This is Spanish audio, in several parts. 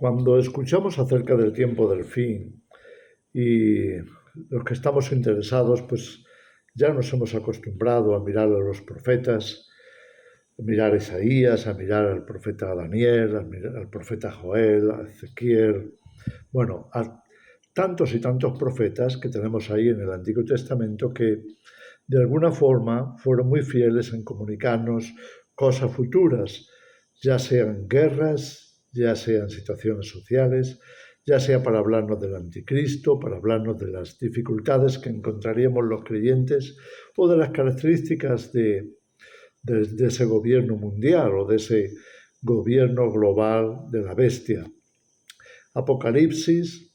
Cuando escuchamos acerca del tiempo del fin y los que estamos interesados, pues ya nos hemos acostumbrado a mirar a los profetas, a mirar a Isaías, a mirar al profeta Daniel, a mirar al profeta Joel, a Ezequiel, bueno, a tantos y tantos profetas que tenemos ahí en el Antiguo Testamento que de alguna forma fueron muy fieles en comunicarnos cosas futuras, ya sean guerras, ya sean situaciones sociales, ya sea para hablarnos del anticristo, para hablarnos de las dificultades que encontraríamos los creyentes o de las características de ese gobierno mundial o de ese gobierno global de la bestia. Apocalipsis,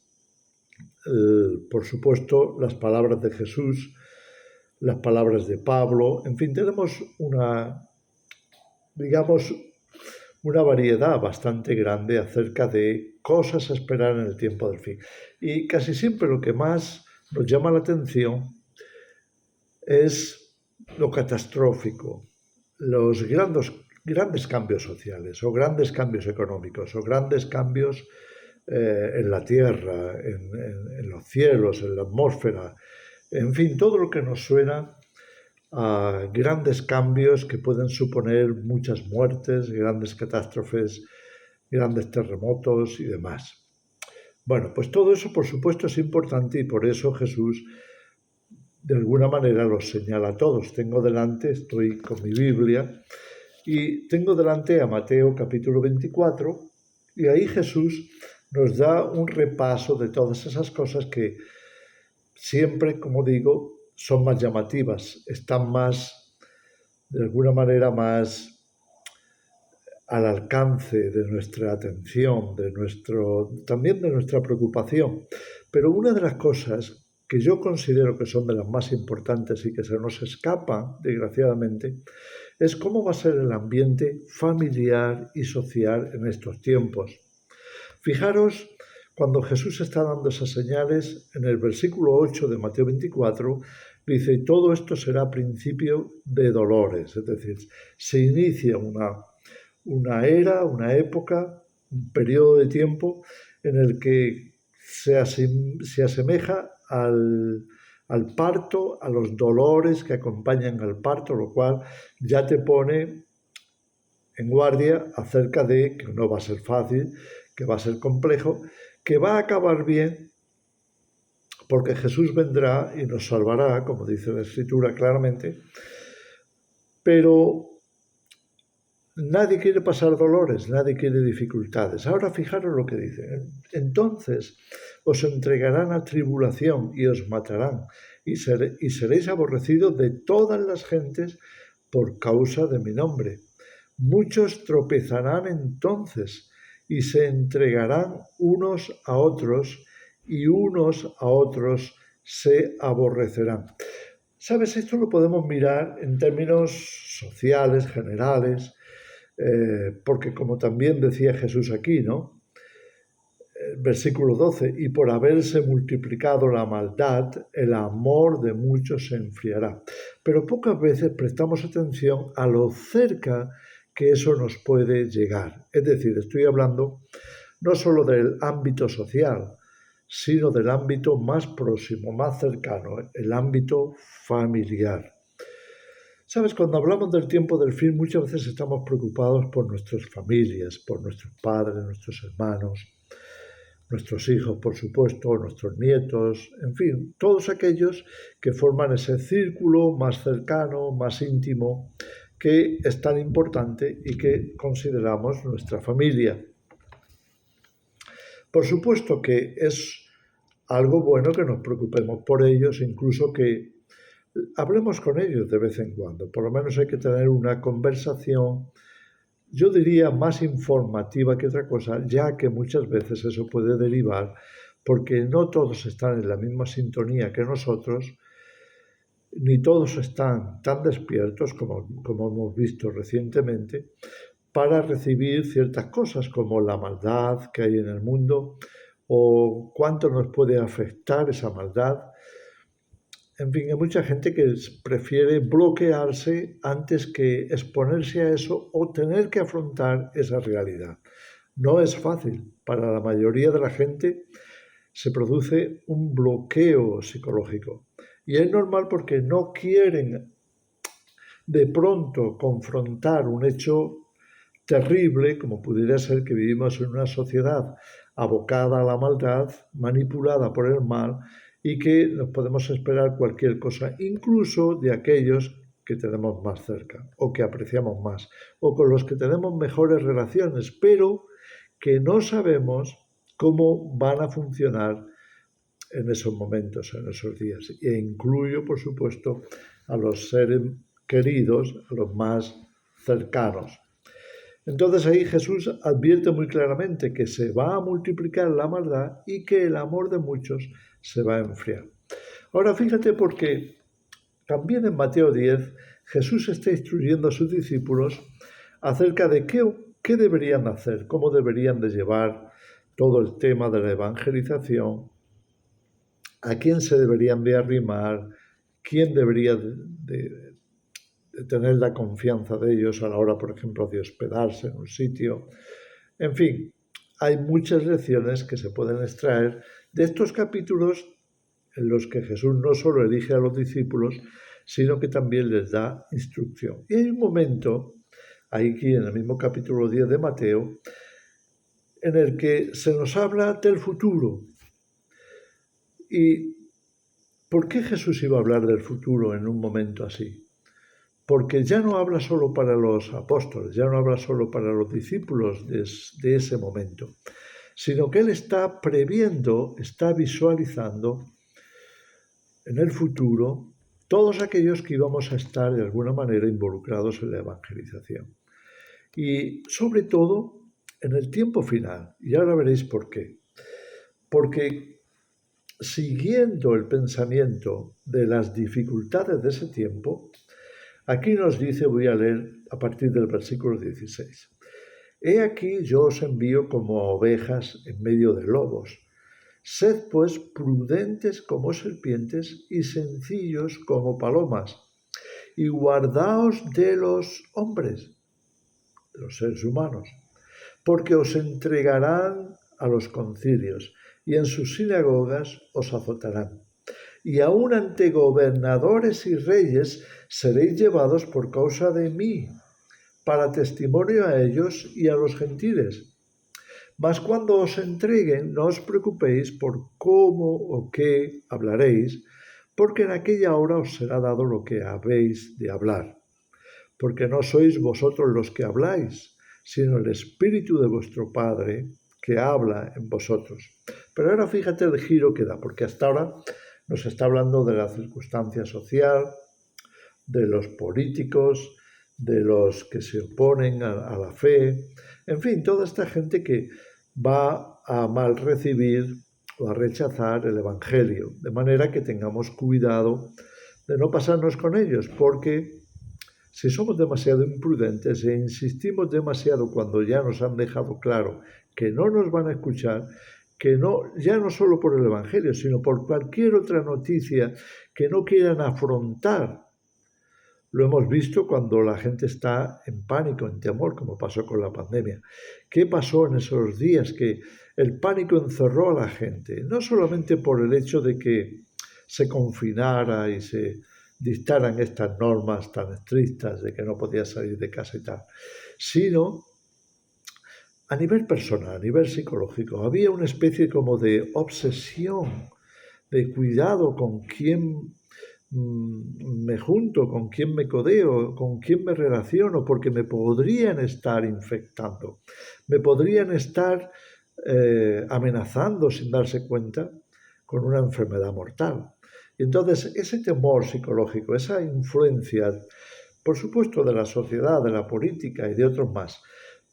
por supuesto, las palabras de Jesús, las palabras de Pablo, en fin, tenemos digamos, una variedad bastante grande acerca de cosas a esperar en el tiempo del fin. Y casi siempre lo que más nos llama la atención es lo catastrófico, los grandes cambios sociales o grandes cambios económicos o grandes cambios en la tierra, en los cielos, en la atmósfera, en fin, todo lo que nos suena a grandes cambios que pueden suponer muchas muertes, grandes catástrofes, grandes terremotos y demás. Bueno, pues todo eso por supuesto es importante y por eso Jesús de alguna manera los señala a todos. Tengo delante, estoy con mi Biblia y tengo delante a Mateo capítulo 24 y ahí Jesús nos da un repaso de todas esas cosas que siempre, como digo, son más llamativas, están más, de alguna manera, más al alcance de nuestra atención, también de nuestra preocupación. Pero una de las cosas que yo considero que son de las más importantes y que se nos escapan, desgraciadamente, es cómo va a ser el ambiente familiar y social en estos tiempos. Fijaros, cuando Jesús está dando esas señales, en el versículo 8 de Mateo 24, dice, todo esto será principio de dolores, es decir, se inicia una era, una época, un periodo de tiempo en el que se asemeja al parto, a los dolores que acompañan al parto, lo cual ya te pone en guardia acerca de que no va a ser fácil, que va a ser complejo, que va a acabar bien, porque Jesús vendrá y nos salvará, como dice la Escritura claramente, pero nadie quiere pasar dolores, nadie quiere dificultades. Ahora fijaros lo que dice. Entonces os entregarán a tribulación y os matarán, y seréis aborrecidos de todas las gentes por causa de mi nombre. Muchos tropezarán entonces y se entregarán unos a otros y unos a otros se aborrecerán. ¿Sabes? Esto lo podemos mirar en términos sociales, generales, porque como también decía Jesús aquí, ¿no? Versículo 12, y por haberse multiplicado la maldad, el amor de muchos se enfriará. Pero pocas veces prestamos atención a lo cerca que eso nos puede llegar. Es decir, estoy hablando no solo del ámbito social, sino del ámbito más próximo, más cercano, el ámbito familiar. Sabes, cuando hablamos del tiempo del fin, muchas veces estamos preocupados por nuestras familias, por nuestros padres, nuestros hermanos, nuestros hijos, por supuesto, nuestros nietos, en fin, todos aquellos que forman ese círculo más cercano, más íntimo, que es tan importante y que consideramos nuestra familia. Por supuesto que es algo bueno que nos preocupemos por ellos, incluso que hablemos con ellos de vez en cuando. Por lo menos hay que tener una conversación, yo diría más informativa que otra cosa, ya que muchas veces eso puede derivar porque no todos están en la misma sintonía que nosotros, ni todos están tan despiertos como hemos visto recientemente para recibir ciertas cosas como la maldad que hay en el mundo o cuánto nos puede afectar esa maldad. En fin, hay mucha gente que prefiere bloquearse antes que exponerse a eso o tener que afrontar esa realidad. No es fácil. Para la mayoría de la gente se produce un bloqueo psicológico. Y es normal porque no quieren de pronto confrontar un hecho terrible, como pudiera ser que vivimos en una sociedad abocada a la maldad, manipulada por el mal, y que nos podemos esperar cualquier cosa, incluso de aquellos que tenemos más cerca, o que apreciamos más, o con los que tenemos mejores relaciones, pero que no sabemos cómo van a funcionar en esos momentos, en esos días. E incluyo, por supuesto, a los seres queridos, a los más cercanos. Entonces ahí Jesús advierte muy claramente que se va a multiplicar la maldad y que el amor de muchos se va a enfriar. Ahora fíjate porque también en Mateo 10 Jesús está instruyendo a sus discípulos acerca de qué deberían hacer, cómo deberían de llevar todo el tema de la evangelización, a quién se deberían de arrimar, quién debería de tener la confianza de ellos a la hora, por ejemplo, de hospedarse en un sitio. En fin, hay muchas lecciones que se pueden extraer de estos capítulos en los que Jesús no solo elige a los discípulos, sino que también les da instrucción. Y hay un momento, aquí en el mismo capítulo 10 de Mateo, en el que se nos habla del futuro. ¿Y por qué Jesús iba a hablar del futuro en un momento así? Porque ya no habla solo para los apóstoles, ya no habla solo para los discípulos de ese momento, sino que Él está previendo, está visualizando en el futuro todos aquellos que íbamos a estar de alguna manera involucrados en la evangelización. Y sobre todo en el tiempo final, y ahora veréis por qué. Porque siguiendo el pensamiento de las dificultades de ese tiempo, aquí nos dice, voy a leer a partir del versículo 16. He aquí yo os envío como a ovejas en medio de lobos. Sed pues prudentes como serpientes y sencillos como palomas, y guardaos de los hombres, de los seres humanos, porque os entregarán a los concilios, y en sus sinagogas os azotarán. Y aun ante gobernadores y reyes seréis llevados por causa de mí, para testimonio a ellos y a los gentiles. Mas cuando os entreguen, no os preocupéis por cómo o qué hablaréis, porque en aquella hora os será dado lo que habéis de hablar. Porque no sois vosotros los que habláis, sino el Espíritu de vuestro Padre que habla en vosotros. Pero ahora fíjate el giro que da, porque hasta ahora nos está hablando de la circunstancia social, de los políticos, de los que se oponen a la fe, en fin, toda esta gente que va a mal recibir o a rechazar el Evangelio, de manera que tengamos cuidado de no pasarnos con ellos, porque si somos demasiado imprudentes e insistimos demasiado cuando ya nos han dejado claro que no nos van a escuchar, que no, ya no solo por el Evangelio, sino por cualquier otra noticia que no quieran afrontar. Lo hemos visto cuando la gente está en pánico, en temor, como pasó con la pandemia. ¿Qué pasó en esos días? Que el pánico encerró a la gente, no solamente por el hecho de que se confinara y se dictaran estas normas tan estrictas de que no podía salir de casa y tal, sino a nivel personal, a nivel psicológico. Había una especie como de obsesión, de cuidado con quién me junto, con quién me codeo, con quién me relaciono, porque me podrían estar infectando, me podrían estar amenazando sin darse cuenta con una enfermedad mortal. Y entonces ese temor psicológico, esa influencia, por supuesto, de la sociedad, de la política y de otros más,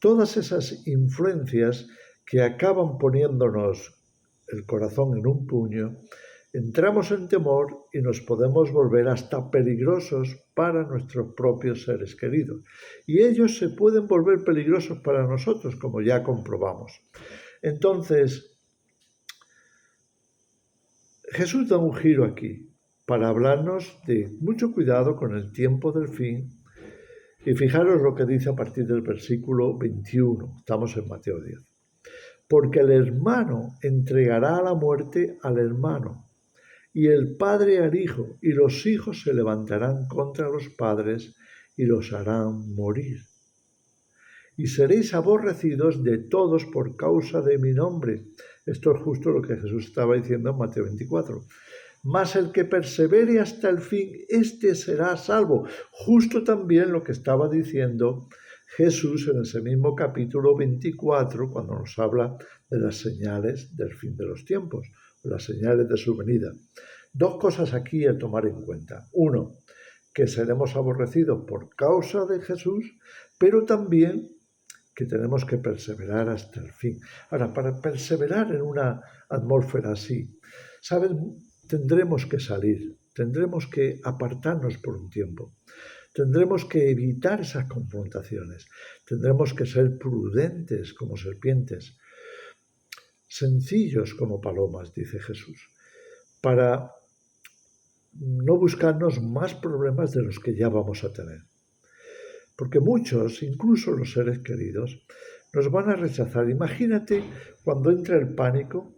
todas esas influencias que acaban poniéndonos el corazón en un puño, entramos en temor y nos podemos volver hasta peligrosos para nuestros propios seres queridos. Y ellos se pueden volver peligrosos para nosotros, como ya comprobamos. Entonces, Jesús da un giro aquí para hablarnos de mucho cuidado con el tiempo del fin. Y fijaros lo que dice a partir del versículo 21. Estamos en Mateo 10. porque el hermano entregará a la muerte al hermano, y el padre al hijo, y los hijos se levantarán contra los padres y los harán morir. Y seréis aborrecidos de todos por causa de mi nombre. Esto es justo lo que Jesús estaba diciendo en Mateo 24. Mas el que persevere hasta el fin, éste será salvo. Justo también lo que estaba diciendo Jesús en ese mismo capítulo 24, cuando nos habla de las señales del fin de los tiempos, las señales de su venida. Dos cosas aquí a tomar en cuenta. Uno, que seremos aborrecidos por causa de Jesús, pero también que tenemos que perseverar hasta el fin. Ahora, para perseverar en una atmósfera así, ¿sabes? Tendremos que salir, tendremos que apartarnos por un tiempo, tendremos que evitar esas confrontaciones, tendremos que ser prudentes como serpientes, sencillos como palomas, dice Jesús, para no buscarnos más problemas de los que ya vamos a tener. Porque muchos, incluso los seres queridos, nos van a rechazar. Imagínate cuando entra el pánico,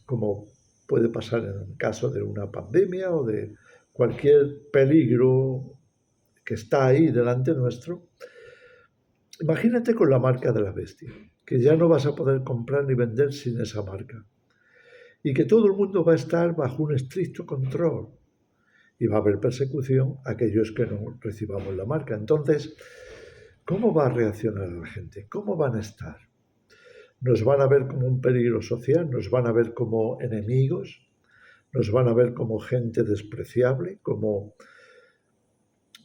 como puede pasar en el caso de una pandemia o de cualquier peligro que está ahí delante nuestro. Imagínate con la marca de la bestia, que ya no vas a poder comprar ni vender sin esa marca. Y que todo el mundo va a estar bajo un estricto control. Y va a haber persecución a aquellos que no recibamos la marca. Entonces, ¿cómo va a reaccionar la gente? ¿Cómo van a estar? ¿Nos van a ver como un peligro social? ¿Nos van a ver como enemigos? ¿Nos van a ver como gente despreciable? ¿Como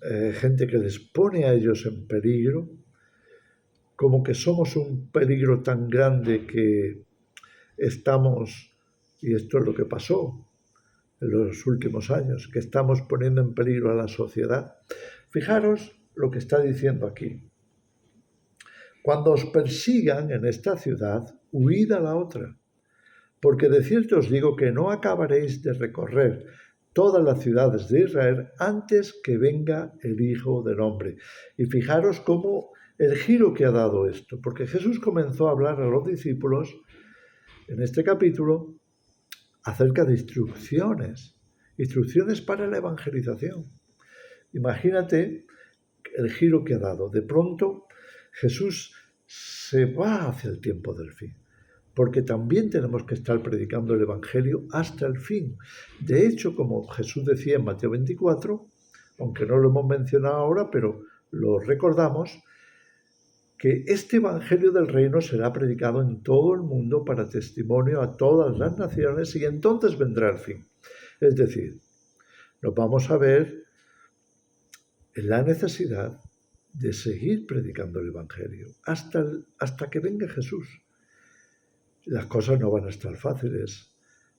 gente que les pone a ellos en peligro? ¿Como que somos un peligro tan grande que estamos, y esto es lo que pasó en los últimos años, que estamos poniendo en peligro a la sociedad? Fijaros lo que está diciendo aquí. Cuando os persigan en esta ciudad, huid a la otra, porque de cierto os digo que no acabaréis de recorrer todas las ciudades de Israel antes que venga el Hijo del Hombre. Y fijaros cómo el giro que ha dado esto, porque Jesús comenzó a hablar a los discípulos en este capítulo acerca de instrucciones para la evangelización. Imagínate el giro que ha dado. De pronto Jesús se va hacia el tiempo del fin, porque también tenemos que estar predicando el Evangelio hasta el fin. De hecho, como Jesús decía en Mateo 24, aunque no lo hemos mencionado ahora, pero lo recordamos, que este Evangelio del Reino será predicado en todo el mundo para testimonio a todas las naciones y entonces vendrá el fin. Es decir, nos vamos a ver en la necesidad de seguir predicando el Evangelio hasta que venga Jesús. Las cosas no van a estar fáciles.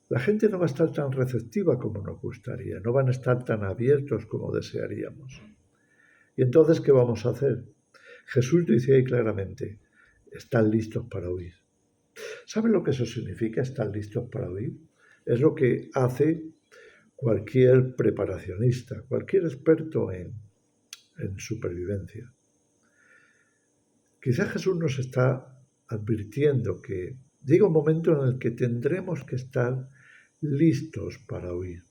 La gente no va a estar tan receptiva como nos gustaría, no van a estar tan abiertos como desearíamos. ¿Y entonces qué vamos a hacer? Jesús dice ahí claramente, están listos para huir. ¿Saben lo que eso significa, estar listos para huir? Es lo que hace cualquier preparacionista, cualquier experto en supervivencia. Quizá Jesús nos está advirtiendo que llega un momento en el que tendremos que estar listos para huir,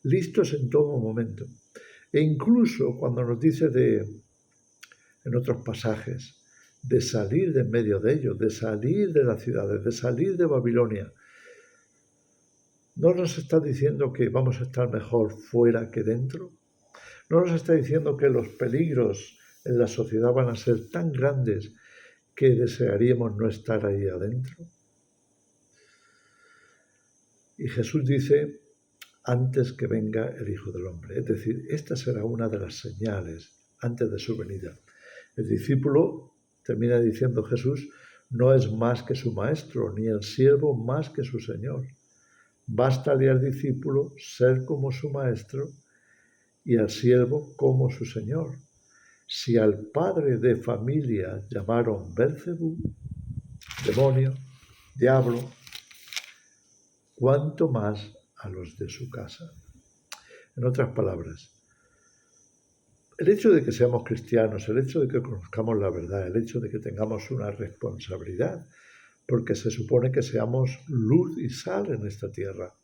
listos en todo momento. E incluso cuando nos dice en otros pasajes, de salir de en medio de ellos, de salir de las ciudades, de salir de Babilonia, ¿no nos está diciendo que vamos a estar mejor fuera que dentro? ¿No nos está diciendo que los peligros en la sociedad van a ser tan grandes que desearíamos no estar ahí adentro? Y Jesús dice, antes que venga el Hijo del Hombre. Es decir, esta será una de las señales antes de su venida. El discípulo, termina diciendo Jesús, no es más que su maestro, ni el siervo más que su señor. Bástale al discípulo ser como su maestro y al siervo como su señor. Si al padre de familia llamaron Belcebú, demonio, diablo, cuánto más a los de su casa. En otras palabras, el hecho de que seamos cristianos, el hecho de que conozcamos la verdad, el hecho de que tengamos una responsabilidad porque se supone que seamos luz y sal en esta tierra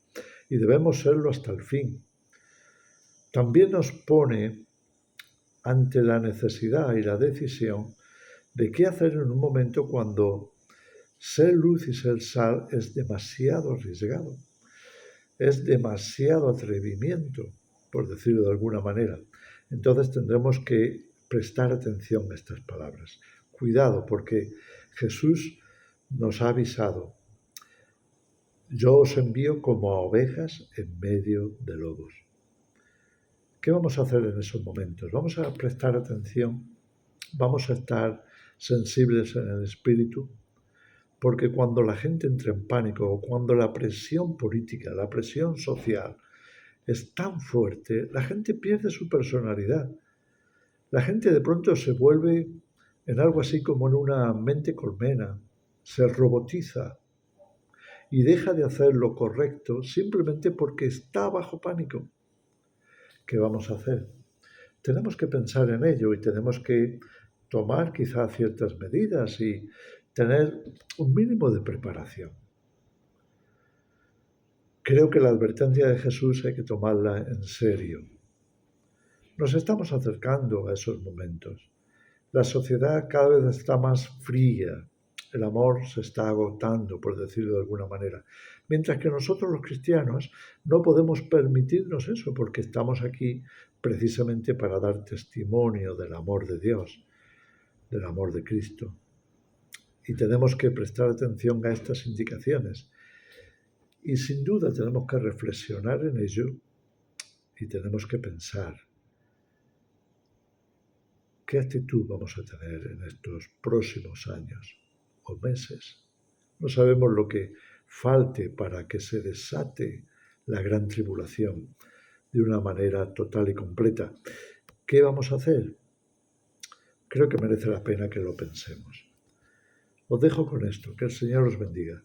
y debemos serlo hasta el fin. También nos pone ante la necesidad y la decisión de qué hacer en un momento cuando ser luz y ser sal es demasiado arriesgado, es demasiado atrevimiento, por decirlo de alguna manera. Entonces tendremos que prestar atención a estas palabras. Cuidado, porque Jesús nos ha avisado: yo os envío como a ovejas en medio de lobos. ¿Qué vamos a hacer en esos momentos? Vamos a prestar atención, vamos a estar sensibles en el espíritu, porque cuando la gente entra en pánico o cuando la presión política, la presión social es tan fuerte, la gente pierde su personalidad. La gente de pronto se vuelve en algo así como en una mente colmena, se robotiza y deja de hacer lo correcto simplemente porque está bajo pánico. ¿Qué vamos a hacer? Tenemos que pensar en ello y tenemos que tomar quizá ciertas medidas y tener un mínimo de preparación. Creo que la advertencia de Jesús hay que tomarla en serio. Nos estamos acercando a esos momentos. La sociedad cada vez está más fría, el amor se está agotando, por decirlo de alguna manera, mientras que nosotros los cristianos no podemos permitirnos eso porque estamos aquí precisamente para dar testimonio del amor de Dios, del amor de Cristo. Y tenemos que prestar atención a estas indicaciones. Y sin duda tenemos que reflexionar en ello y tenemos que pensar qué actitud vamos a tener en estos próximos años o meses. No sabemos lo que falte para que se desate la gran tribulación de una manera total y completa. ¿Qué vamos a hacer? Creo que merece la pena que lo pensemos. Os dejo con esto. Que el Señor os bendiga.